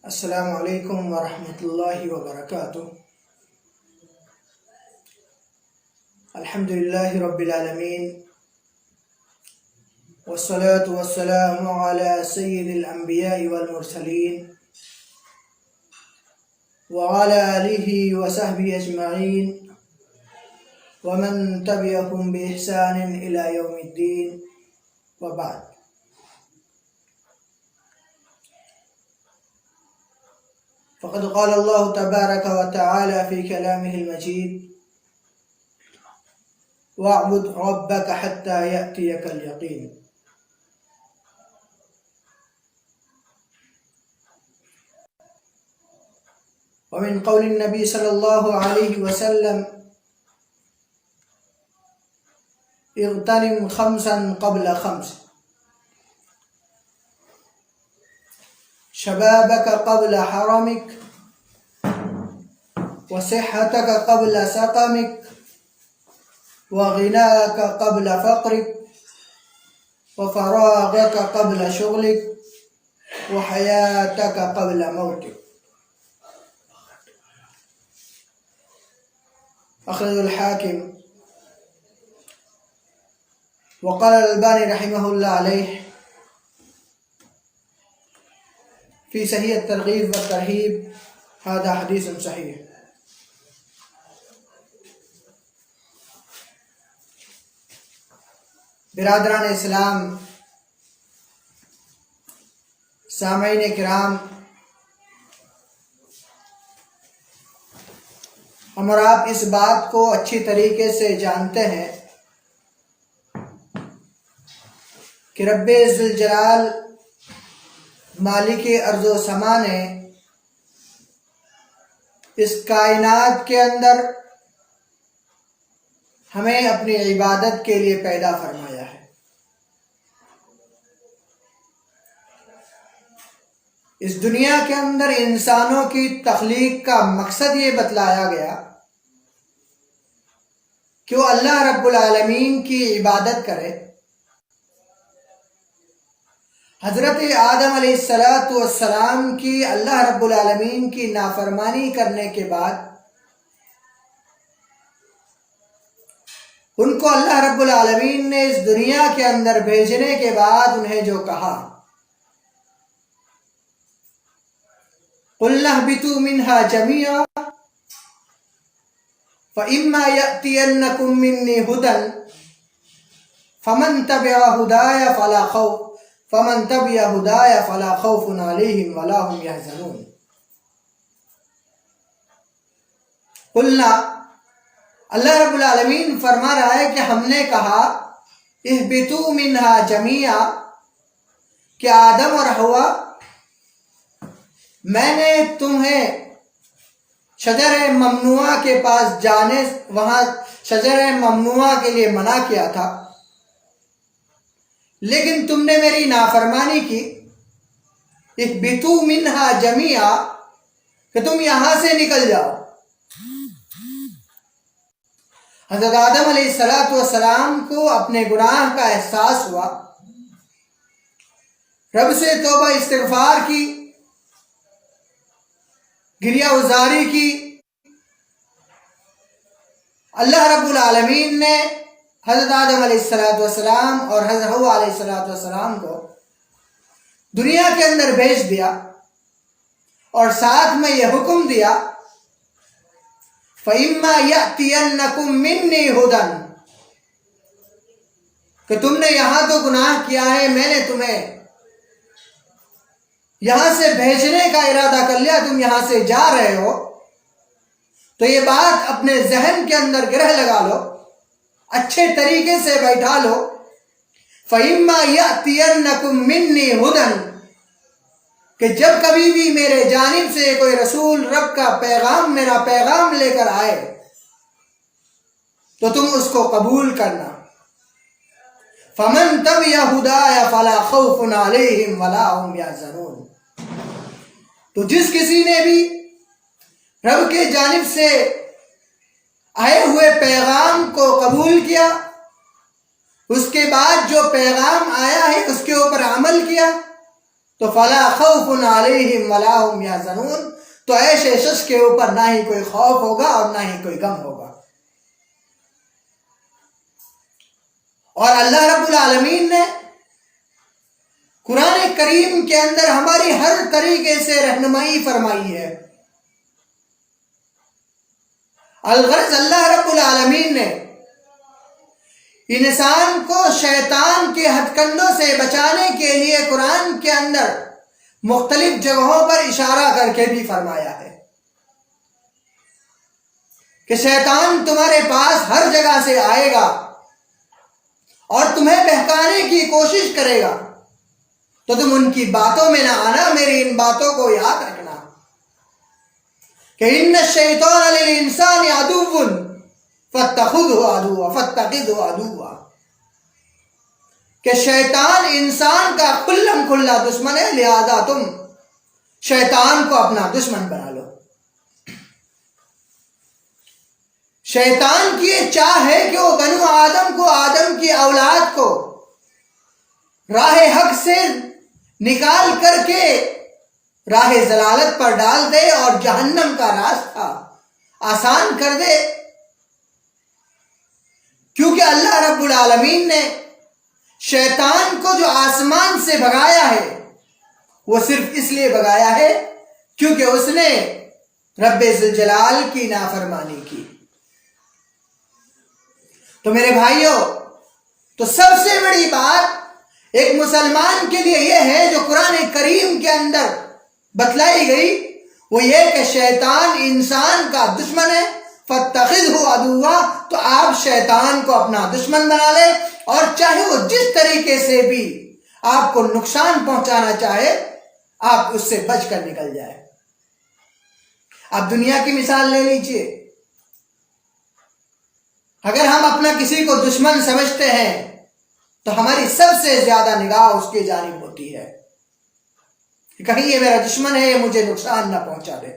السلام علیکم ورحمۃ اللہ وبرکاتہ۔ الحمدللہ رب العالمین والصلاة والسلام على سید الانبیاء والمرسلین وعلى آلہ وصحبہ اجمعین ومن تبعهم بإحسان إلى یوم الدین وبعد۔ فقد قال اللہ تبارک وتعالی فی کلامہ المجید وَاعْبُدْ رَبَّكَ حَتَّى يَأْتِيَكَ الْيَقِينُ۔ ومن قول النبی صلی اللہ علیہ وسلم اغتنم خمسا قبل خمس، شبابك قبل حرمك، وصحتك قبل سقمك، وغناك قبل فقرك، وفراغك قبل شغلك، وحياتك قبل موتك۔ أخرج الحاكم۔ وقال الألباني رحمه الله عليه في صحيح الترغيب والترهيب هذا حديث صحيح۔ برادران اسلام، سامعین کرام، ہم اور آپ اس بات کو اچھی طریقے سے جانتے ہیں کہ رب ذوالجلال مالک ارض و سما نے اس کائنات کے اندر ہمیں اپنی عبادت کے لیے پیدا فرمایا ہے۔ اس دنیا کے اندر انسانوں کی تخلیق کا مقصد یہ بتلایا گیا کہ وہ اللہ رب العالمین کی عبادت کرے۔ حضرت آدم علیہ السلام کی اللہ رب العالمین کی نافرمانی کرنے کے بعد ان کو اللہ رب العالمین نے اس دنیا کے اندر بھیجنے کے بعد انہیں جو کہا قُلْنَا اهْبِطُوا مِنْهَا جَمِيعًا فَإِمَّا يَأْتِيَنَّكُم مِّنِّي هُدًى فَمَن تَبِعَ هُدَايَ فَلَا خَوْفٌ عَلَيْهِمْ وَلَا هُمْ يَحْزَنُونَ۔ قُلْنَا، اللہ رب العالمین فرما رہا ہے کہ ہم نے کہا اہبطوا منہا جمیعا، کہ آدم اور حوا، میں نے تمہیں شجر ممنوعہ کے پاس جانے، وہاں شجر ممنوعہ کے لیے منع کیا تھا، لیکن تم نے میری نافرمانی کی۔ اہبطوا منہا جمیعا، کہ تم یہاں سے نکل جاؤ۔ حضرت آدم علیہ السلام کو اپنے گناہ کا احساس ہوا، رب سے توبہ استغفار کی، گریہ وزاری کی۔ اللہ رب العالمین نے حضرت آدم علیہ السلام اور حضرت حوا علیہ السلام کو دنیا کے اندر بھیج دیا اور ساتھ میں یہ حکم دیا فَإِمَّا يَأْتِيَنَّكُم مِّنِّي هُدًى، کہ تم نے یہاں تو گناہ کیا ہے، میں نے تمہیں یہاں سے بھیجنے کا ارادہ کر لیا، تم یہاں سے جا رہے ہو، تو یہ بات اپنے ذہن کے اندر گرہ لگا لو، اچھے طریقے سے بیٹھا لو۔ فَإِمَّا يَأْتِيَنَّكُم مِّنِّي هُدًى، کہ جب کبھی بھی میرے جانب سے کوئی رسول رب کا پیغام، میرا پیغام لے کر آئے تو تم اس کو قبول کرنا۔ فَمَن تَبِعَ هُدَايَ فَلَا خَوْفٌ عَلَيْهِمْ وَلَا هُمْ يَحْزَنُونَ۔ تو جس کسی نے بھی رب کے جانب سے آئے ہوئے پیغام کو قبول کیا، اس کے بعد جو پیغام آیا ہے اس کے اوپر عمل کیا، تو فلا خوف علیہم ولا هم یحزنون، تو ایسے شخص کے اوپر نہ ہی کوئی خوف ہوگا اور نہ ہی کوئی غم ہوگا۔ اور اللہ رب العالمین نے قرآن کریم کے اندر ہماری ہر طریقے سے رہنمائی فرمائی ہے۔ الغرض اللہ رب العالمین نے انسان کو شیطان کے ہتھ کنڈوں سے بچانے کے لیے قرآن کے اندر مختلف جگہوں پر اشارہ کر کے بھی فرمایا ہے کہ شیطان تمہارے پاس ہر جگہ سے آئے گا اور تمہیں بہکانے کی کوشش کرے گا، تو تم ان کی باتوں میں نہ آنا، میری ان باتوں کو یاد رکھنا کہ ان الشیطان للانسان عدو فاتخذہ عدوا، کہ شیطان انسان کا کھلم کھلا دشمن ہے، لہذا تم شیطان کو اپنا دشمن بنا لو۔ شیطان کی یہ چاہ ہے کہ وہ بنو آدم کو، آدم کی اولاد کو راہ حق سے نکال کر کے راہ ضلالت پر ڈال دے اور جہنم کا راستہ آسان کر دے، کیونکہ اللہ رب العالمین نے شیطان کو جو آسمان سے بھگایا ہے وہ صرف اس لیے بھگایا ہے کیونکہ اس نے رب ذوالجلال کی نافرمانی کی۔ تو میرے بھائیوں، تو سب سے بڑی بات ایک مسلمان کے لیے یہ ہے جو قرآن کریم کے اندر بتلائی گئی، وہ یہ کہ شیطان انسان کا دشمن ہے، فاتخذہ عدوا، تو آپ شیطان کو اپنا دشمن بنا لیں، اور چاہے وہ جس طریقے سے بھی آپ کو نقصان پہنچانا چاہے آپ اس سے بچ کر نکل جائے۔ آپ دنیا کی مثال لے لیجئے، اگر ہم اپنا کسی کو دشمن سمجھتے ہیں تو ہماری سب سے زیادہ نگاہ اس کی جانب ہوتی ہے کہ کہیں یہ میرا دشمن ہے، یہ مجھے نقصان نہ پہنچا دے۔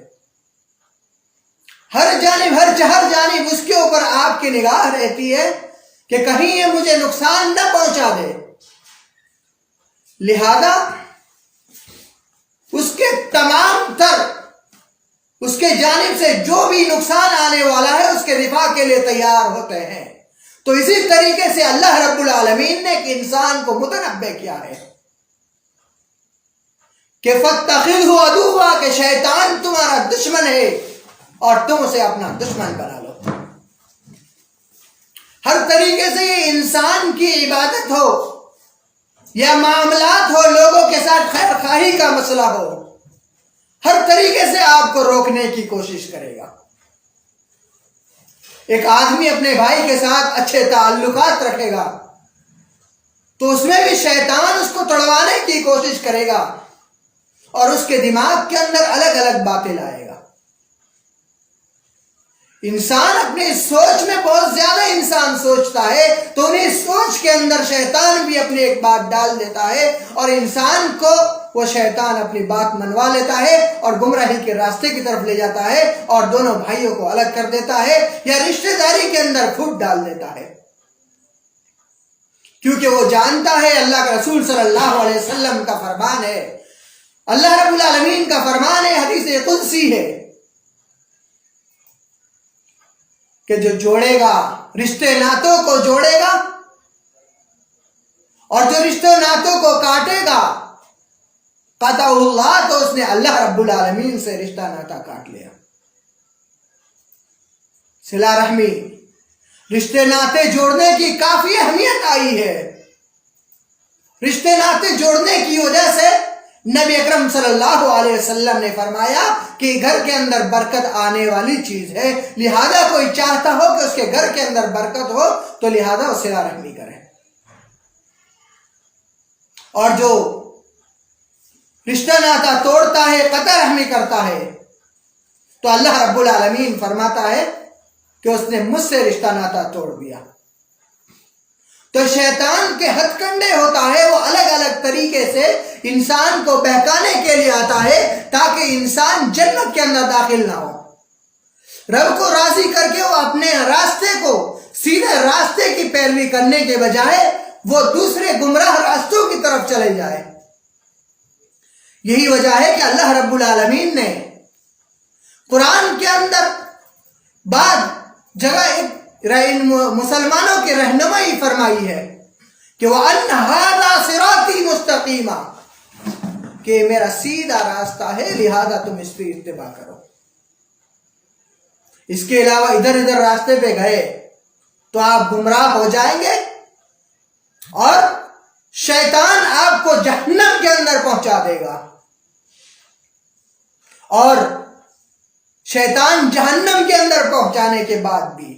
ہر جانب اس کے اوپر آپ کی نگاہ رہتی ہے کہ کہیں یہ مجھے نقصان نہ پہنچا دے، لہذا اس کے تمام تر اس کے جانب سے جو بھی نقصان آنے والا ہے اس کے دفاع کے لیے تیار ہوتے ہیں۔ تو اسی طریقے سے اللہ رب العالمین نے ایک انسان کو متنبہ کیا ہے کہ فاتخذہ عدوا، کہ شیطان تمہارا دشمن ہے اور تم اسے اپنا دشمن بنا لو۔ ہر طریقے سے یہ انسان کی عبادت ہو یا معاملات ہو، لوگوں کے ساتھ خیر خواہی کا مسئلہ ہو، ہر طریقے سے آپ کو روکنے کی کوشش کرے گا۔ ایک آدمی اپنے بھائی کے ساتھ اچھے تعلقات رکھے گا تو اس میں بھی شیطان اس کو توڑوانے کی کوشش کرے گا اور اس کے دماغ کے اندر الگ الگ باتیں لائے گا۔ انسان اپنی سوچ میں بہت زیادہ انسان سوچتا ہے تو انہیں سوچ کے اندر شیطان بھی اپنی ایک بات ڈال دیتا ہے اور انسان کو وہ شیطان اپنی بات منوا لیتا ہے اور گمراہی کے راستے کی طرف لے جاتا ہے اور دونوں بھائیوں کو الگ کر دیتا ہے یا رشتہ داری کے اندر پھوٹ ڈال دیتا ہے، کیونکہ وہ جانتا ہے اللہ کے رسول صلی اللہ علیہ وسلم کا فرمان ہے، اللہ رب العالمین کا فرمان ہے، حدیث قدسی ہے کہ جو جوڑے گا، رشتے ناتوں کو جوڑے گا اور جو رشتے ناتوں کو کاٹے گا، قطع اللہ، تو اس نے اللہ رب العالمین سے رشتہ ناتا کاٹ لیا۔ صلہ رحمی، رشتے ناتے جوڑنے کی کافی اہمیت آئی ہے۔ رشتے ناتے جوڑنے کی وجہ سے نبی اکرم صلی اللہ علیہ وسلم نے فرمایا کہ گھر کے اندر برکت آنے والی چیز ہے، لہذا کوئی چاہتا ہو کہ اس کے گھر کے اندر برکت ہو تو لہذا وہ صلہ رحمی کرے، اور جو رشتہ ناتا توڑتا ہے، قطع رحمی کرتا ہے، تو اللہ رب العالمین فرماتا ہے کہ اس نے مجھ سے رشتہ ناتا توڑ دیا۔ تو شیطان کے ہتھ کنڈے ہوتا ہے، وہ الگ الگ طریقے سے انسان کو بہکانے کے لیے آتا ہے تاکہ انسان جنت کے اندر داخل نہ ہو، رب کو راضی کر کے وہ اپنے راستے کو، سیدھے راستے کی پیروی کرنے کے بجائے وہ دوسرے گمراہ راستوں کی طرف چلے جائے۔ یہی وجہ ہے کہ اللہ رب العالمین نے قرآن کے اندر بعض جگہ مسلمانوں کی رہنمائی فرمائی ہے کہ وَأَنَّ هَذَا صِرَاطِي مُسْتَقِيمًا، کہ میرا سیدھا راستہ ہے، لہذا تم اس پہ اتباع کرو۔ اس کے علاوہ ادھر ادھر راستے پہ گئے تو آپ گمراہ ہو جائیں گے اور شیطان آپ کو جہنم کے اندر پہنچا دے گا، اور شیطان جہنم کے اندر پہنچانے کے بعد بھی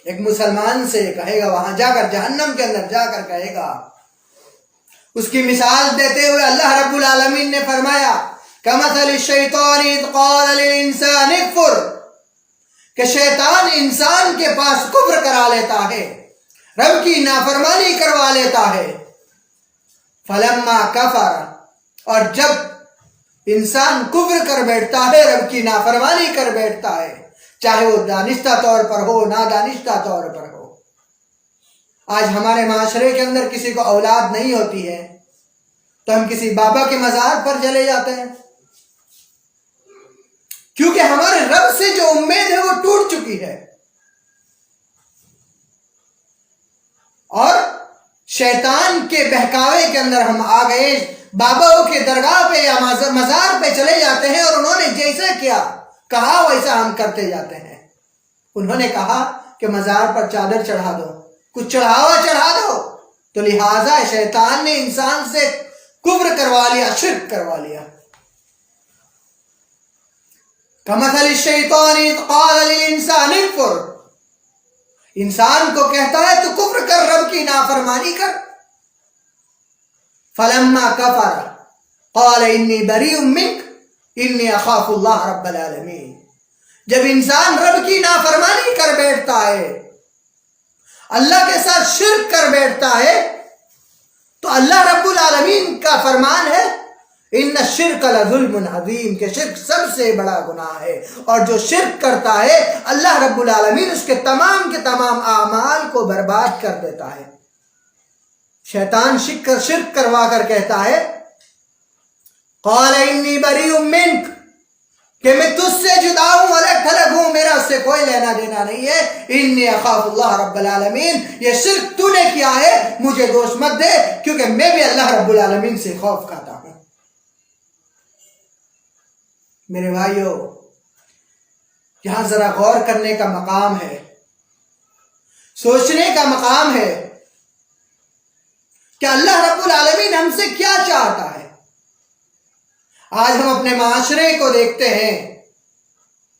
ایک مسلمان سے کہے گا، وہاں جا کر جہنم کے اندر جا کر کہے گا، اس کی مثال دیتے ہوئے اللہ رب العالمین نے فرمایا کمثل الشیطان اذ قال للانسان اکفر، کہ شیطان انسان کے پاس کفر کرا لیتا ہے، رب کی نافرمانی کروا لیتا ہے، فلما کفر، اور جب انسان کفر کر بیٹھتا ہے، رب کی نافرمانی کر بیٹھتا ہے، چاہے وہ دانستہ طور پر ہو نادانستہ طور پر ہو۔ آج ہمارے معاشرے کے اندر کسی کو اولاد نہیں ہوتی ہے تو ہم کسی بابا کے مزار پر چلے جاتے ہیں، کیونکہ ہمارے رب سے جو امید ہے وہ ٹوٹ چکی ہے، اور شیطان کے بہکاوے کے اندر ہم آ گئے، باباؤں کے درگاہ پہ یا مزار پہ چلے جاتے ہیں، اور انہوں نے جیسے کیا کہا ویسا ہم کرتے جاتے ہیں۔ انہوں نے کہا کہ مزار پر چادر چڑھا دو، کچھ چڑھاوا چڑھا دو، تو لہٰذا شیطان نے انسان سے کفر کروا لیا، شرک کروا لیا۔ کمثل الشیطان اذ قال للانسان اکفر، انسان کو کہتا ہے تو کفر کر، رب کی نافرمانی کر، فلما کفر قال انی بریء منک انی اخاف اللہ رب العالمین، جب انسان رب کی نافرمانی کر بیٹھتا ہے، اللہ کے ساتھ شرک کر بیٹھتا ہے، تو اللہ رب العالمین کا فرمان ہے ان الشرک لظلم عظیم، کہ شرک سب سے بڑا گناہ ہے، اور جو شرک کرتا ہے اللہ رب العالمین اس کے تمام اعمال کو برباد کر دیتا ہے۔ شیطان شرک کروا کر کہتا ہے قال انی بریء منک، کہ میں تجھ سے جدا ہوں، الگ تھلگ ہوں، میرا اس سے کوئی لینا دینا نہیں ہے، انی اخاف اللہ رب العالمین، یہ شرک تو نے کیا ہے، مجھے دوش مت دے، کیونکہ میں بھی اللہ رب العالمین سے خوف کھاتا ہوں۔ میرے بھائیو، یہاں ذرا غور کرنے کا مقام ہے، سوچنے کا مقام ہے کہ اللہ رب العالمین ہم سے کیا چاہتا ہے۔ آج ہم اپنے معاشرے کو دیکھتے ہیں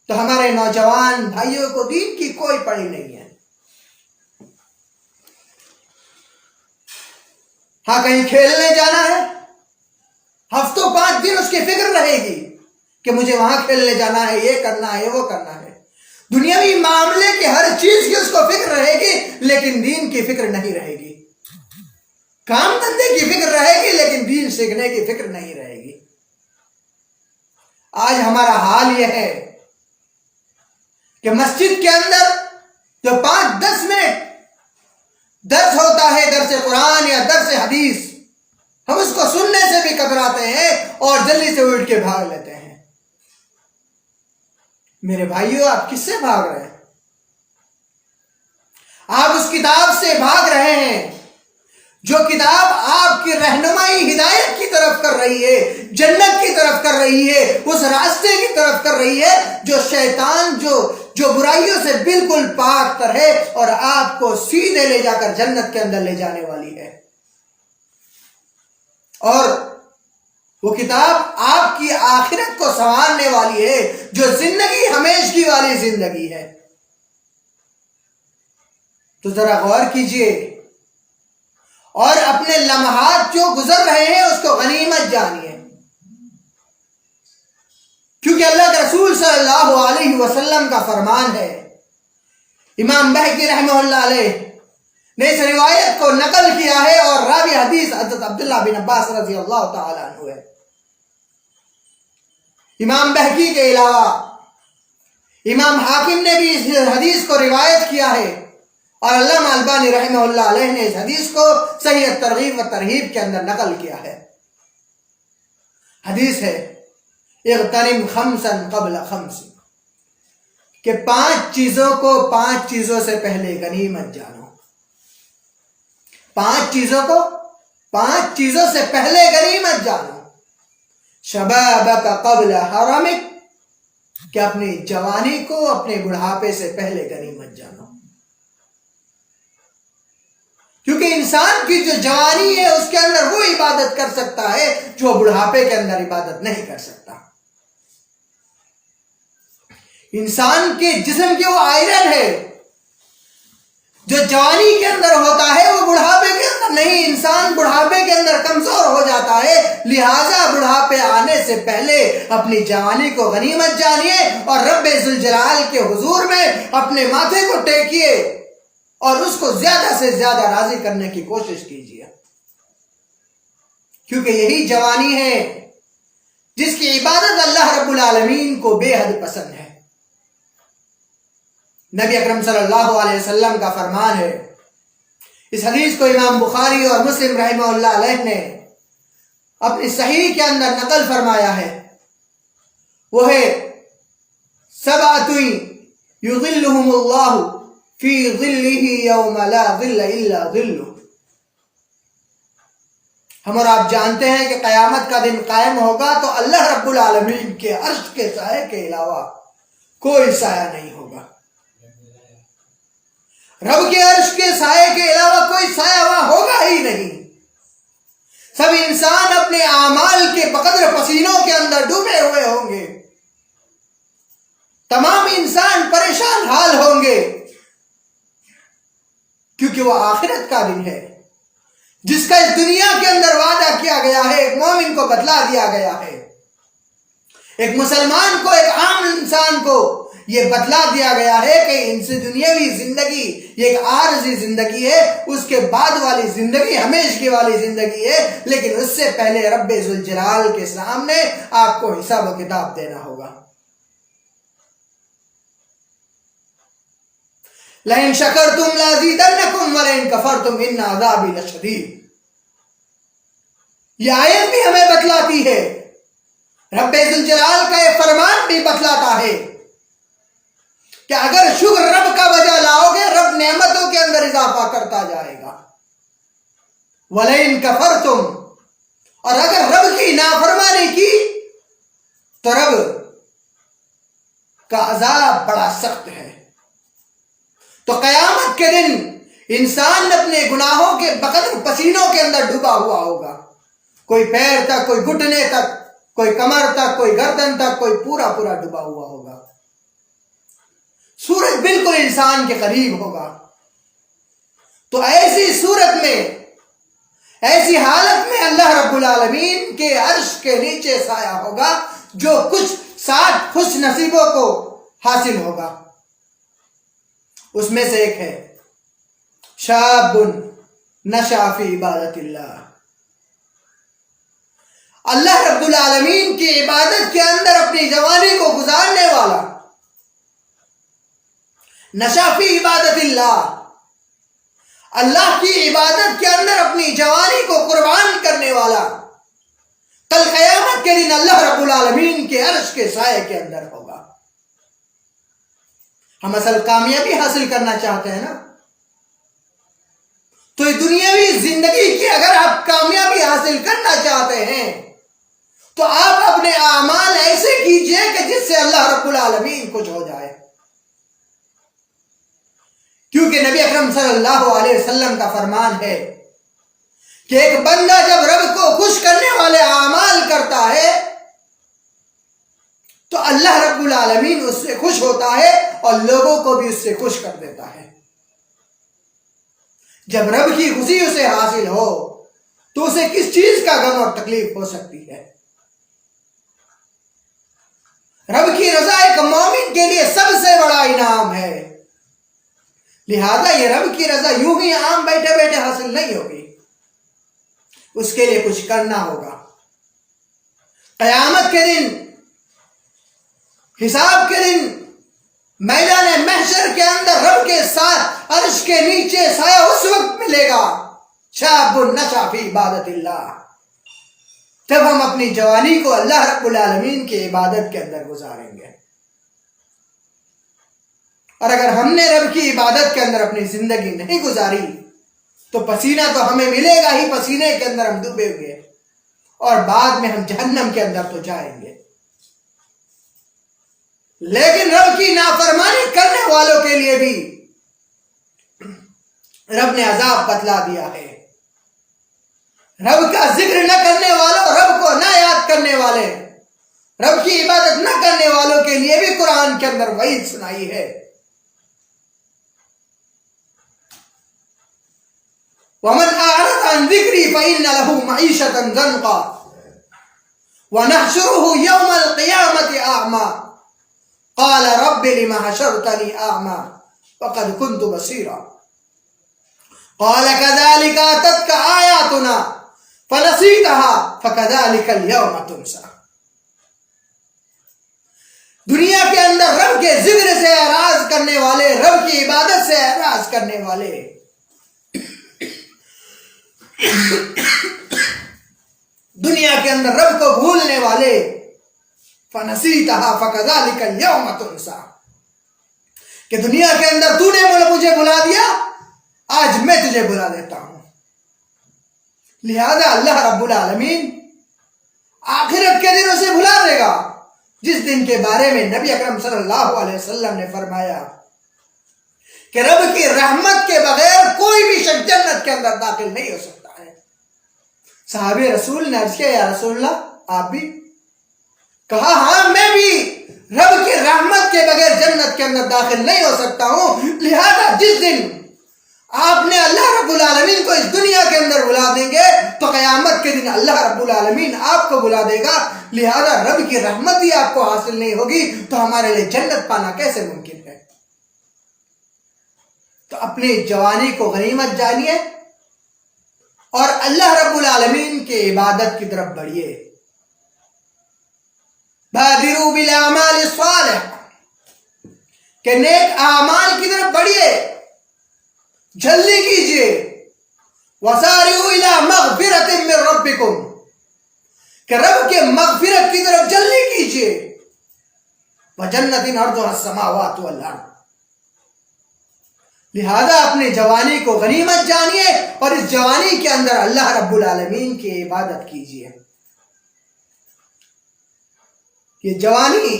تو ہمارے نوجوان بھائیوں کو دین کی کوئی پڑی نہیں ہے، ہاں کہیں کھیلنے جانا ہے، ہفتوں 5 دن اس کی فکر رہے گی کہ مجھے وہاں کھیلنے جانا ہے، یہ کرنا ہے، وہ کرنا ہے، دنیاوی معاملے کی ہر چیز کی اس کو فکر رہے گی، لیکن دین کی فکر نہیں رہے گی، کام دھندے کی فکر رہے گی، لیکن دین سیکھنے کی فکر نہیں رہے گی۔ آج ہمارا حال یہ ہے کہ مسجد کے اندر جو 5-10 منٹ درس ہوتا ہے، درس قرآن یا درس حدیث، ہم اس کو سننے سے بھی کتراتے ہیں اور جلدی سے اٹھ کے بھاگ لیتے ہیں۔ میرے بھائیوں، آپ کس سے بھاگ رہے ہیں؟ آپ اس کتاب سے بھاگ رہے ہیں جو کتاب آپ کی رہنمائی ہدایت کی طرف کر رہی ہے، جنت کی طرف کر رہی ہے، اس راستے کی طرف کر رہی ہے جو شیطان جو برائیوں سے بالکل پاک تر ہے اور آپ کو سیدھے لے جا کر جنت کے اندر لے جانے والی ہے۔ اور وہ کتاب آپ کی آخرت کو سنوارنے والی ہے، جو زندگی ہمیشگی والی زندگی ہے۔ تو ذرا غور کیجئے اور اپنے لمحات جو گزر رہے ہیں اس کو غنیمت جانیے، کیونکہ اللہ کے رسول صلی اللہ علیہ وسلم کا فرمان ہے، امام بہقی رحمہ اللہ علیہ نے اس روایت کو نقل کیا ہے، اور راوی حدیث حضرت عبداللہ بن عباس رضی اللہ تعالیٰ عنہ ہے۔ امام بہقی کے علاوہ امام حاکم نے بھی اس حدیث کو روایت کیا ہے، اور علامہ البانی رحمہ اللہ علیہ نے اس حدیث کو صحیح ترغیب و ترہیب کے اندر نقل کیا ہے۔ حدیث ہے اغتنم خمسا قبل خمس، کہ 5 چیزوں کو 5 چیزوں سے پہلے غنیمت جانو۔ 5 چیزوں کو 5 چیزوں سے پہلے غنیمت جانو۔ شبابک قبل حرمک، کہ اپنی جوانی کو اپنے بڑھاپے سے پہلے غنیمت جانو، کیونکہ انسان کی جو جوانی ہے اس کے اندر وہ عبادت کر سکتا ہے جو بڑھاپے کے اندر عبادت نہیں کر سکتا۔ انسان کے جسم کی وہ آئرن ہے جو جوانی کے اندر ہوتا ہے، وہ بڑھاپے کے اندر نہیں۔ انسان بڑھاپے کے اندر کمزور ہو جاتا ہے، لہٰذا بڑھاپے آنے سے پہلے اپنی جوانی کو غنیمت جانیے اور رب ذوالجلال کے حضور میں اپنے ماتھے کو ٹیکیے اور اس کو زیادہ سے زیادہ راضی کرنے کی کوشش کیجیے، کیونکہ یہی جوانی ہے جس کی عبادت اللہ رب العالمین کو بے حد پسند ہے۔ نبی اکرم صلی اللہ علیہ وسلم کا فرمان ہے، اس حدیث کو امام بخاری اور مسلم رحمہ اللہ علیہ نے اپنی صحیح کے اندر نقل فرمایا ہے، وہ ہے سبعۃ یظلہم اللہ فی ظلہ یوم لا ظل الا ظلہ۔ ہم اور آپ جانتے ہیں کہ قیامت کا دن قائم ہوگا تو اللہ رب العالمین کے عرش کے سائے کے علاوہ کوئی سایہ نہیں ہوگا۔ رب کے عرش کے سائے کے علاوہ کوئی سایہ وہاں ہوگا ہی نہیں۔ سب انسان اپنے اعمال کے بقدر پسینوں کے اندر ڈوبے ہوئے ہوں گے، تمام انسان پریشان حال ہوں گے، کیونکہ وہ آخرت کا دن ہے جس کا اس دنیا کے اندر وعدہ کیا گیا ہے، ایک مومن کو بتلا دیا گیا ہے، ایک مسلمان کو، ایک عام انسان کو یہ بتلا دیا گیا ہے کہ ان سے دنیاوی زندگی یہ ایک عارضی زندگی ہے، اس کے بعد والی زندگی ہمیشگی والی زندگی ہے، لیکن اس سے پہلے رب ذوالجلال کے سامنے آپ کو حساب و کتاب دینا ہوگا۔ لَإِن شَكَرْتُمْ لَأَزِيدَنَّكُمْ وَلَئِن كَفَرْتُمْ إِنَّ عَذَابِي لَشَدِيدٌ۔ یہ آیت بھی ہمیں بتلاتی ہے، رب ذوالجلال کا یہ فرمان بھی بتلاتا ہے کہ اگر شکر رب کا بجا لاؤ گے، رب نعمتوں کے اندر اضافہ کرتا جائے گا۔ وَلَئِن كَفَرْتُمْ، اور اگر رب کی نافرمانی کی تو رب کا عذاب بڑا سخت ہے۔ تو قیامت کے دن انسان اپنے گناہوں کے بقدر پسینوں کے اندر ڈوبا ہوا ہوگا، کوئی پیر تک، کوئی گھٹنے تک، کوئی کمر تک، کوئی گردن تک، کوئی پورا ڈوبا ہوا ہوگا۔ سورج بالکل انسان کے قریب ہوگا۔ تو ایسی صورت میں، ایسی حالت میں اللہ رب العالمین کے عرش کے نیچے سایہ ہوگا جو کچھ 60 خوش نصیبوں کو حاصل ہوگا۔ اس میں سے ایک ہے شاب نشأ فی عبادت اللہ، اللہ رب العالمین کی عبادت کے اندر اپنی جوانی کو گزارنے والا، نشأ فی عبادت اللہ، اللہ کی عبادت کے اندر اپنی جوانی کو قربان کرنے والا، کل قیامت کے دن اللہ رب العالمین کے عرش کے سائے کے اندر ہوگا۔ ہم اصل کامیابی حاصل کرنا چاہتے ہیں نا، تو یہ دنیاوی زندگی کی اگر آپ کامیابی حاصل کرنا چاہتے ہیں تو آپ اپنے اعمال ایسے کیجئے کہ جس سے اللہ رب العالمین خوش ہو جائے، کیونکہ نبی اکرم صلی اللہ علیہ وسلم کا فرمان ہے کہ ایک بندہ جب رب کو خوش کرنے والے اعمال کرتا ہے تو اللہ رب العالمین اس سے خوش ہوتا ہے اور لوگوں کو بھی اس سے خوش کر دیتا ہے۔ جب رب کی خوشی اسے حاصل ہو تو اسے کس چیز کا غم اور تکلیف ہو سکتی ہے؟ رب کی رضا ایک مومن کے لیے سب سے بڑا انعام ہے، لہذا یہ رب کی رضا یوں ہی عام بیٹھے بیٹھے حاصل نہیں ہوگی، اس کے لیے کچھ کرنا ہوگا۔ قیامت کے دن، حساب کے دن، میدان محشر کے اندر رب کے ساتھ عرش کے نیچے سایہ اس وقت ملے گا شاب نشا فی عبادت اللہ، جب ہم اپنی جوانی کو اللہ رب العالمین کی عبادت کے اندر گزاریں گے۔ اور اگر ہم نے رب کی عبادت کے اندر اپنی زندگی نہیں گزاری تو پسینہ تو ہمیں ملے گا ہی، پسینے کے اندر ہم ڈوبے ہوئے اور بعد میں ہم جہنم کے اندر تو جائیں گے۔ لیکن رب کی نافرمانی کرنے والوں کے لیے بھی رب نے عذاب بتلا دیا ہے۔ رب کا ذکر نہ کرنے والوں، رب کو نہ یاد کرنے والے، رب کی عبادت نہ کرنے والوں کے لیے بھی قرآن کے اندر وعید سنائی ہے۔ وَمَنْ أَعْرَضَ عَنْ ذِكْرِي فَإِنَّ لَهُ مَعِيشَةً ضَنْكًا وَنَحْشُرُهُ يَوْمَ الْقِيَامَةِ أَعْمَى قال رب لما حشرتني أعمى وقد كنت بصيرا قال كذلك أتتك آياتنا فنسيتها فكذلك اليوم تنسى۔ دنیا کے اندر رب کے ذکر سے اعراض کرنے والے، رب کی عبادت سے اعراض کرنے والے، دنیا کے اندر رب کو بھولنے والے، فَنَسِيتَهَا فَكَذَلِكَ الْيَوْمَ تُنْسَى، کہ دنیا کے اندر تو نے مجھے بلا دیا، آج میں تجھے بلا دیتا ہوں۔ لہذا اللہ رب العالمین آخرت کے دن اسے بلا دے گا، جس دن کے بارے میں نبی اکرم صلی اللہ علیہ وسلم نے فرمایا کہ رب کی رحمت کے بغیر کوئی بھی شخص جنت کے اندر داخل نہیں ہو سکتا ہے۔ صحابہ رسول نے عرض کیا یا رسول اللہ آپ بھی؟ کہا ہاں میں بھی رب کی رحمت کے بغیر جنت کے اندر داخل نہیں ہو سکتا ہوں، لہذا جس دن آپ نے اللہ رب العالمین کو اس دنیا کے اندر بلا دیں گے تو قیامت کے دن اللہ رب العالمین آپ کو بلا دے گا، لہذا رب کی رحمت ہی آپ کو حاصل نہیں ہوگی تو ہمارے لیے جنت پانا کیسے ممکن ہے؟ تو اپنی جوانی کو غنیمت جانیے اور اللہ رب العالمین کی عبادت کی طرف بڑھیے۔ بادروا بالاعمال الصالحہ، کہ نیک اعمال کی طرف بڑھیے، جلدی کیجئے۔ وسارعوا الی مغفرۃ من ربکم، کہ رب کے مغفرت کی طرف جلدی کیجئے۔ وجنۃ عرضها السماوات والارض، لہذا اپنی جوانی کو غنیمت جانیے اور اس جوانی کے اندر اللہ رب العالمین کی عبادت کیجئے۔ یہ جوانی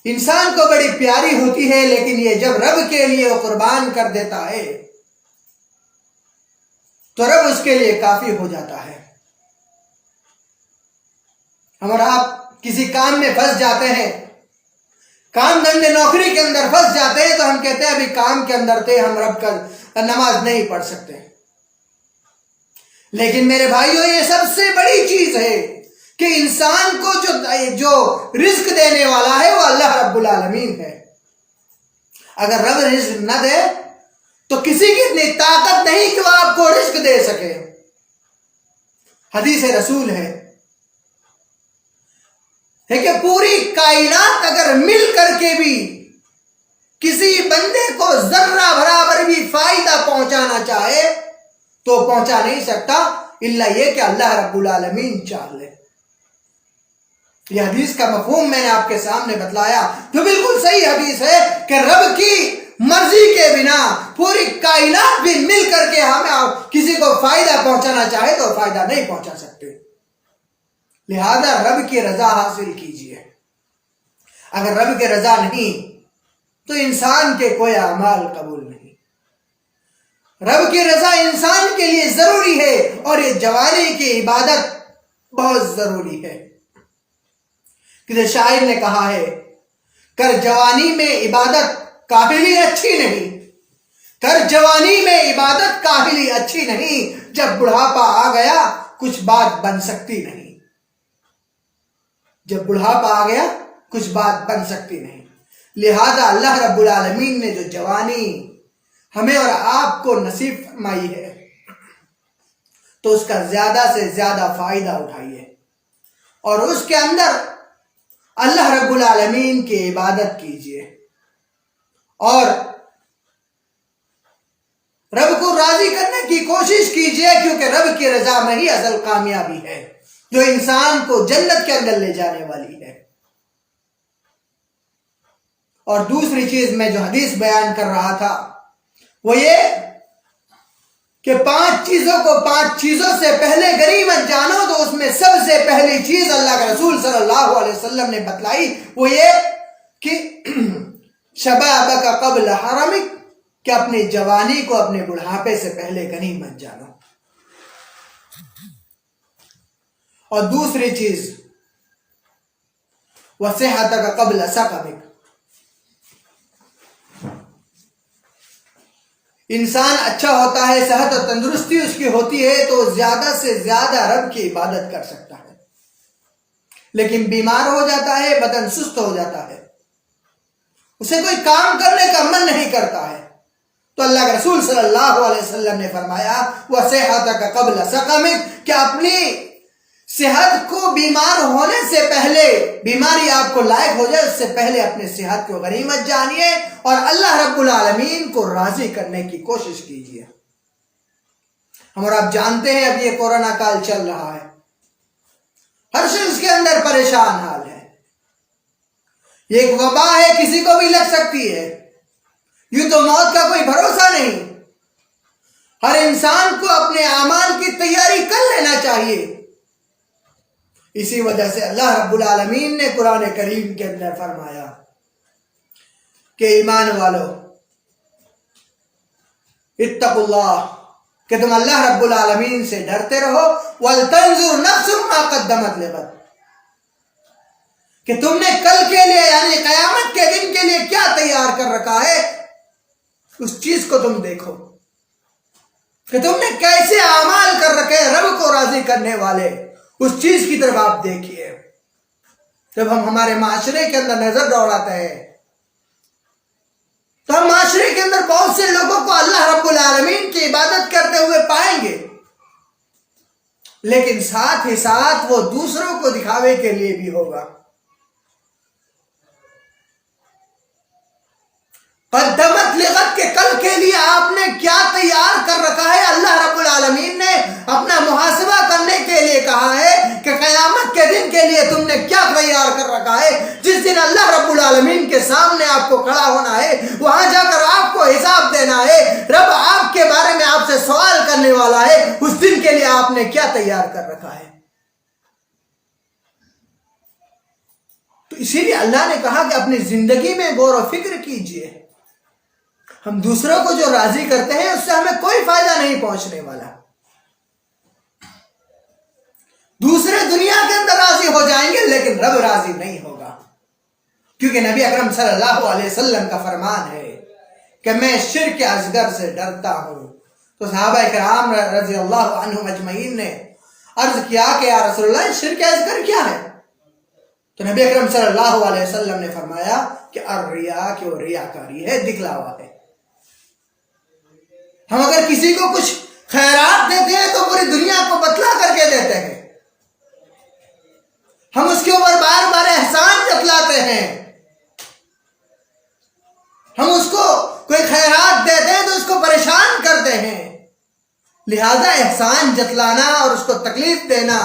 انسان کو بڑی پیاری ہوتی ہے، لیکن یہ جب رب کے لیے قربان کر دیتا ہے تو رب اس کے لیے کافی ہو جاتا ہے۔ ہم اور آپ کسی کام میں پھنس جاتے ہیں، کام دھندے نوکری کے اندر پھنس جاتے ہیں تو ہم کہتے ہیں ابھی کام کے اندر تھے، ہم رب کا نماز نہیں پڑھ سکتے۔ لیکن میرے بھائیوں یہ سب سے بڑی چیز ہے کہ انسان کو جو رزق دینے والا ہے وہ اللہ رب العالمین ہے۔ اگر رب رزق نہ دے تو کسی کی اتنی طاقت نہیں کہ وہ آپ کو رزق دے سکے۔ حدیث رسول ہے کہ پوری کائنات اگر مل کر کے بھی کسی بندے کو ذرہ برابر بھی فائدہ پہنچانا چاہے تو پہنچا نہیں سکتا الا یہ کہ اللہ رب العالمین چاہ لے۔ یہ حدیث کا مفہوم میں نے آپ کے سامنے بتلایا، جو بالکل صحیح حدیث ہے کہ رب کی مرضی کے بنا پوری کائنات بھی مل کر کے ہمیں کسی کو فائدہ پہنچانا چاہے تو فائدہ نہیں پہنچا سکتے۔ لہذا رب کی رضا حاصل کیجئے۔ اگر رب کی رضا نہیں تو انسان کے کوئی اعمال قبول نہیں۔ رب کی رضا انسان کے لیے ضروری ہے اور یہ جوانی کی عبادت بہت ضروری ہے۔ کسی شاعر نے کہا ہے کر جوانی میں عبادت کاہلی اچھی نہیں، کر جوانی میں عبادت کاہلی اچھی نہیں، جب بڑھاپا آ گیا کچھ بات بن سکتی نہیں۔ جب بڑھاپا آ گیا کچھ بات بن سکتی نہیں۔ لہذا اللہ رب العالمین نے جو جوانی ہمیں اور آپ کو نصیب فرمائی ہے تو اس کا زیادہ سے زیادہ فائدہ اٹھائیے اور اس کے اندر اللہ رب العالمین کی عبادت کیجئے۔ اور رب کو راضی کرنے کی کوشش کیجئے، کیونکہ رب کی رضا میں ہی اصل کامیابی ہے جو انسان کو جنت کے اندر لے جانے والی ہے۔ اور دوسری چیز میں جو حدیث بیان کر رہا تھا وہ یہ کہ 5 چیزوں سے پہلے غنیمت جانو، تو اس میں سب سے پہلی چیز اللہ کے رسول صلی اللہ علیہ وسلم نے بتلائی وہ یہ کہ شبابک قبل حرمک، کہ اپنی جوانی کو اپنے بڑھاپے سے پہلے غنیمت جانو۔ اور دوسری چیز وصحتک قبل سقمک، انسان اچھا ہوتا ہے، صحت اور تندرستی اس کی ہوتی ہے تو زیادہ سے زیادہ رب کی عبادت کر سکتا ہے، لیکن بیمار ہو جاتا ہے، بدن سست ہو جاتا ہے، اسے کوئی کام کرنے کا من نہیں کرتا ہے، تو اللہ کے رسول صلی اللہ علیہ وسلم نے فرمایا وصحتک قبل سقمک، کہ اپنی صحت کو بیمار ہونے سے پہلے، بیماری آپ کو لائق ہو جائے اس سے پہلے اپنے صحت کو غنیمت جانیے اور اللہ رب العالمین کو راضی کرنے کی کوشش کیجیے۔ ہم اور آپ جانتے ہیں اب یہ کورونا کال چل رہا ہے، ہر شخص کے اندر پریشان حال ہے، یہ ایک وبا ہے، کسی کو بھی لگ سکتی ہے، یوں تو موت کا کوئی بھروسہ نہیں۔ ہر انسان کو اپنے اعمال کی تیاری کر لینا چاہیے۔ اسی وجہ سے اللہ رب العالمین نے قرآن کریم کے اندر فرمایا کہ ایمان والو اتقوا اللہ، کہ تم اللہ رب العالمین سے ڈرتے رہو، وَلْتَنْظُرْ نَفْسٌ مَا قَدَّمَتْ لِغَدٍ، کہ تم نے کل کے لیے یعنی قیامت کے دن کے لیے کیا تیار کر رکھا ہے، اس چیز کو تم دیکھو کہ تم نے کیسے اعمال کر رکھے رب کو راضی کرنے والے، اس چیز کی طرف آپ دیکھیے۔ جب ہم ہمارے معاشرے کے اندر نظر دوڑاتے ہیں تو ہم معاشرے کے اندر بہت سے لوگوں کو اللہ رب العالمین کی عبادت کرتے ہوئے پائیں گے، لیکن ساتھ ہی ساتھ وہ دوسروں کو دکھاوے کے لیے بھی ہوگا۔ قدمت لغت، کے کل کے لیے آپ نے کیا تیار کر رکھا ہے۔ اللہ رب العالمین نے اپنا محاسبہ کرنے کے لیے کہا ہے کہ قیامت کے دن کے لیے تم نے کیا تیار کر رکھا ہے۔ جس دن اللہ رب العالمین کے سامنے آپ کو کھڑا ہونا ہے، وہاں جا کر آپ کو حساب دینا ہے، رب آپ کے بارے میں آپ سے سوال کرنے والا ہے، اس دن کے لیے آپ نے کیا تیار کر رکھا ہے۔ تو اسی لیے اللہ نے کہا کہ اپنی زندگی میں غور و فکر کیجئے۔ ہم دوسروں کو جو راضی کرتے ہیں اس سے ہمیں کوئی فائدہ نہیں پہنچنے والا۔ دوسرے دنیا کے اندر راضی ہو جائیں گے لیکن رب راضی نہیں ہوگا، کیونکہ نبی اکرم صلی اللہ علیہ وسلم کا فرمان ہے کہ میں شرک اصغر سے ڈرتا ہوں۔ تو صحابہ کرام رضی اللہ عنہم اجمعین نے عرض کیا کہ یا رسول اللہ شرک اصغر کیا ہے؟ تو نبی اکرم صلی اللہ علیہ وسلم نے فرمایا کہ الریا، کہ وہ ریاکاری ہے، دکھلاوا ہے۔ ہم اگر کسی کو کچھ خیرات دیتے ہیں تو پوری دنیا کو بتلا کر کے دیتے ہیں، ہم اس کے اوپر بار بار احسان جتلاتے ہیں، ہم اس کو کوئی خیرات دیتے ہیں تو اس کو پریشان کرتے ہیں۔ لہذا احسان جتلانا اور اس کو تکلیف دینا،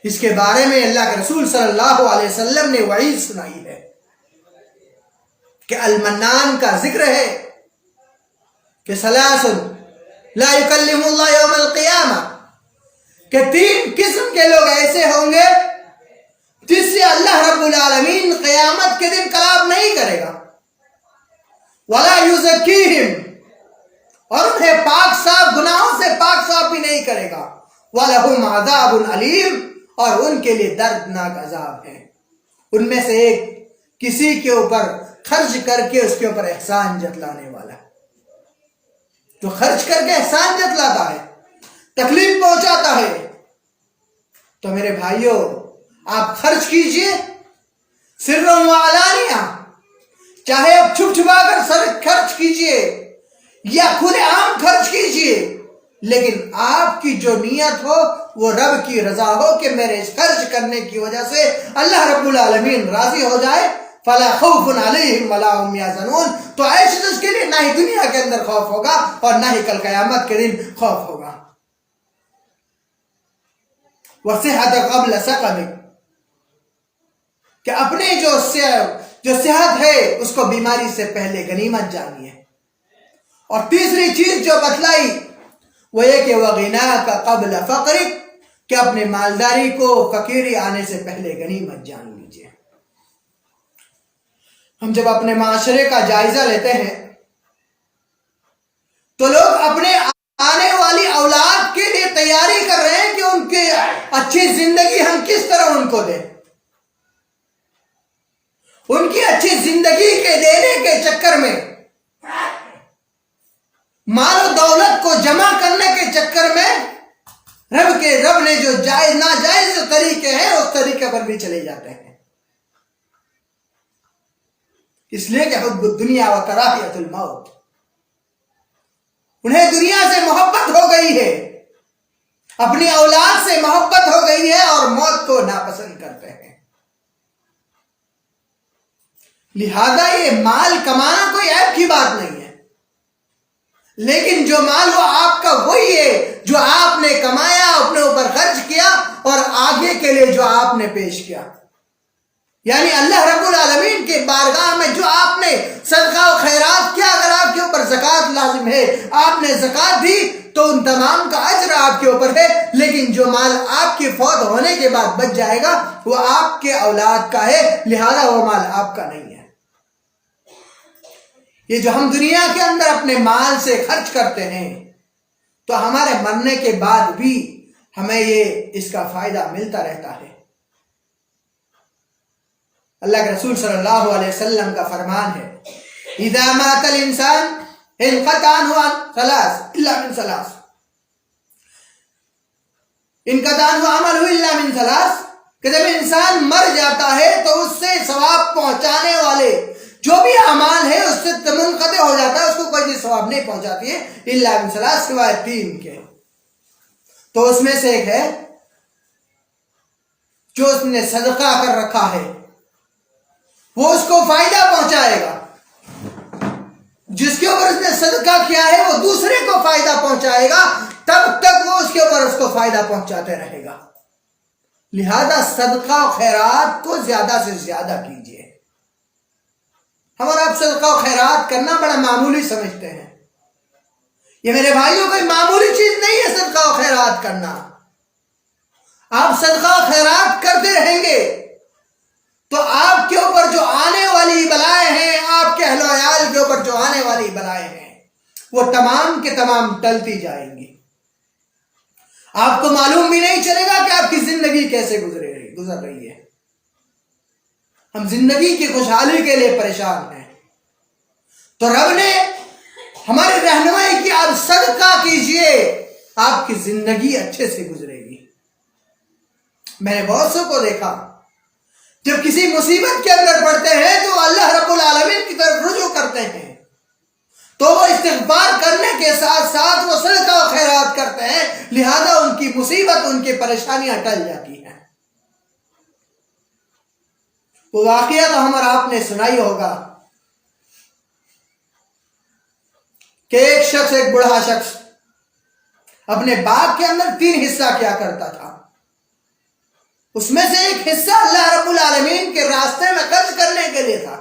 اس کے بارے میں اللہ کے رسول صلی اللہ علیہ وسلم نے وعید سنائی ہے کہ المنان کا ذکر ہے کہ ثلاث لا یکلم اللہ یوم القیامہ، کہ 3 قسم کے لوگ ایسے ہوں گے جس سے اللہ رب العالمین قیامت کے دن کلام نہیں کرے گا، ولا یزکیہم، اور انہیں پاک صاف، گناہوں سے پاک صاف بھی نہیں کرے گا، وَلَهُمْ عَذَابٌ عَلِيمٌ، اور ان کے لیے دردناک عذاب ہے۔ ان میں سے ایک کسی کے اوپر خرچ کر کے اس کے اوپر احسان جتلانے والا، جو خرچ کر کے احسان جتلاتا ہے، تکلیف پہنچاتا ہے۔ تو میرے بھائیوں، آپ خرچ کیجئے سرًا و علانیہ، چاہے آپ چھپ چھپا کر خرچ کیجئے یا کھلے عام خرچ کیجئے، لیکن آپ کی جو نیت ہو وہ رب کی رضا ہو کہ میرے اس خرچ کرنے کی وجہ سے اللہ رب العالمین راضی ہو جائے، فلا خوف علیہم ولا هم یحزنون، تو ایسے اس کے لیے نہ ہی دنیا کے اندر خوف ہوگا اور نہ ہی کل قیامت کے دن خوف ہوگا۔ وصحت قبل سقم، کہ اپنے جو صحت ہے اس کو بیماری سے پہلے غنیمت جانیے۔ اور تیسری چیز جو بتلائی وہ یہ کہ وغناک قبل فقرک، کہ اپنے مالداری کو فقیری آنے سے پہلے غنیمت جان لیجیے۔ ہم جب اپنے معاشرے کا جائزہ لیتے ہیں تو لوگ اپنے آنے والی اولاد کے لیے تیاری کر رہے ہیں کہ ان کی اچھی زندگی ہم کس طرح ان کو دیں۔ ان کی اچھی زندگی کے دینے کے چکر میں، مال و دولت کو جمع کرنے کے چکر میں رب نے جو جائز ناجائز جو طریقے ہیں اس طریقے پر بھی چلے جاتے ہیں، اس لیے کہ حب الدنیا و کراہیت الموت، انہیں دنیا سے محبت ہو گئی ہے، اپنی اولاد سے محبت ہو گئی ہے اور موت کو ناپسند کرتے ہیں۔ لہذا یہ مال کمانا کوئی عیب کی بات نہیں ہے، لیکن جو مال وہ آپ کا وہی ہے جو آپ نے کمایا، اپنے اوپر خرچ کیا اور آگے کے لیے جو آپ نے پیش کیا، یعنی اللہ رب العالمین کے بارگاہ میں جو آپ نے صدقہ و خیرات کیا۔ اگر آپ کے اوپر زکوٰۃ لازم ہے، آپ نے زکوٰۃ دی تو ان تمام کا اجر آپ کے اوپر ہے، لیکن جو مال آپ کے فوت ہونے کے بعد بچ جائے گا وہ آپ کے اولاد کا ہے، لہذا وہ مال آپ کا نہیں ہے۔ یہ جو ہم دنیا کے اندر اپنے مال سے خرچ کرتے ہیں تو ہمارے مرنے کے بعد بھی ہمیں اس کا فائدہ ملتا رہتا ہے۔ اللہ کے رسول صلی اللہ علیہ وسلم کا فرمان ہے، اذا مات الانسان انقطع عنہ ثلاث الا من ثلاث، انقطع عنہ عمله الا من ثلاث، کہ جب انسان مر جاتا ہے تو اس سے ثواب پہنچانے والے جو بھی اعمال ہے اس سے منقطع ہو جاتا ہے، اس کو کوئی بھی ثواب نہیں پہنچاتی ہے الا من ثلاث، سوائے تین کے۔ تو اس میں سے ایک ہے جو اس نے صدقہ کر رکھا ہے، وہ اس کو فائدہ پہنچائے گا۔ جس کے اوپر اس نے صدقہ کیا ہے وہ دوسرے کو فائدہ پہنچائے گا، تب تک وہ اس کے اوپر اس کو فائدہ پہنچاتے رہے گا۔ لہذا صدقہ و خیرات کو زیادہ سے زیادہ کیجیے۔ ہم اور آپ صدقہ و خیرات کرنا بڑا معمولی سمجھتے ہیں، یہ میرے بھائیوں کوئی معمولی چیز نہیں ہے صدقہ و خیرات کرنا۔ آپ صدقہ و خیرات کرتے رہیں گے تو آپ کے اوپر جو آنے والی بلائیں ہیں، آپ کے اہل و عیال کے اوپر جو آنے والی بلائیں ہیں، وہ تمام کے تمام ٹلتی جائیں گی۔ آپ کو معلوم بھی نہیں چلے گا کہ آپ کی زندگی کیسے گزر رہی ہے۔ ہم زندگی کی خوشحالی کے لیے پریشان ہیں، تو رب نے ہماری رہنمائی کی، آپ صدقہ کیجئے، آپ کی زندگی اچھے سے گزرے گی۔ میں نے بہت سو کو دیکھا جب کسی مصیبت کے اندر پڑتے ہیں تو اللہ رب العالمین کی طرف رجوع کرتے ہیں، تو وہ استغفار کرنے کے ساتھ ساتھ وہ صدقہ و خیرات کرتے ہیں، لہذا ان کی مصیبت، ان کی پریشانیاں ٹل جاتی ہیں۔ وہ واقعہ تو ہم اور آپ نے سنائی ہوگا کہ ایک بڑھا شخص اپنے باغ کے اندر 3 حصہ کیا کرتا تھا۔ اس میں سے ایک حصہ اللہ رب العالمین کے راستے میں خرچ کرنے کے لیے تھا،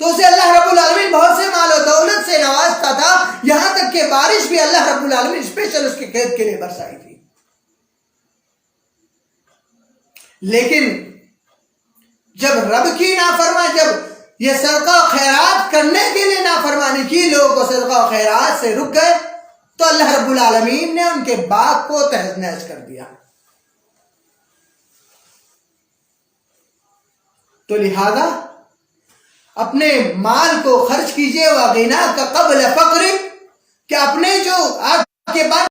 تو اسے اللہ رب العالمین بہت سے مال و دولت سے نوازتا تھا، یہاں تک کہ بارش بھی اللہ رب العالمین اسپیشل اس کے کھیت کے لیے برسائی تھی۔ لیکن جب رب کی نافرمانی، جب یہ صدقہ و خیرات کرنے کے لیے نافرمانی کی، لوگوں کو صدقہ و خیرات سے رک گئے، تو اللہ رب العالمین نے ان کے باغ کو تہز نہز کر دیا۔ تو لہذا اپنے مال کو خرچ کیجئے، وَغِنَاكَ قَبْلَ فَقْرِكَ، کہ اپنے جو آپ کے بعد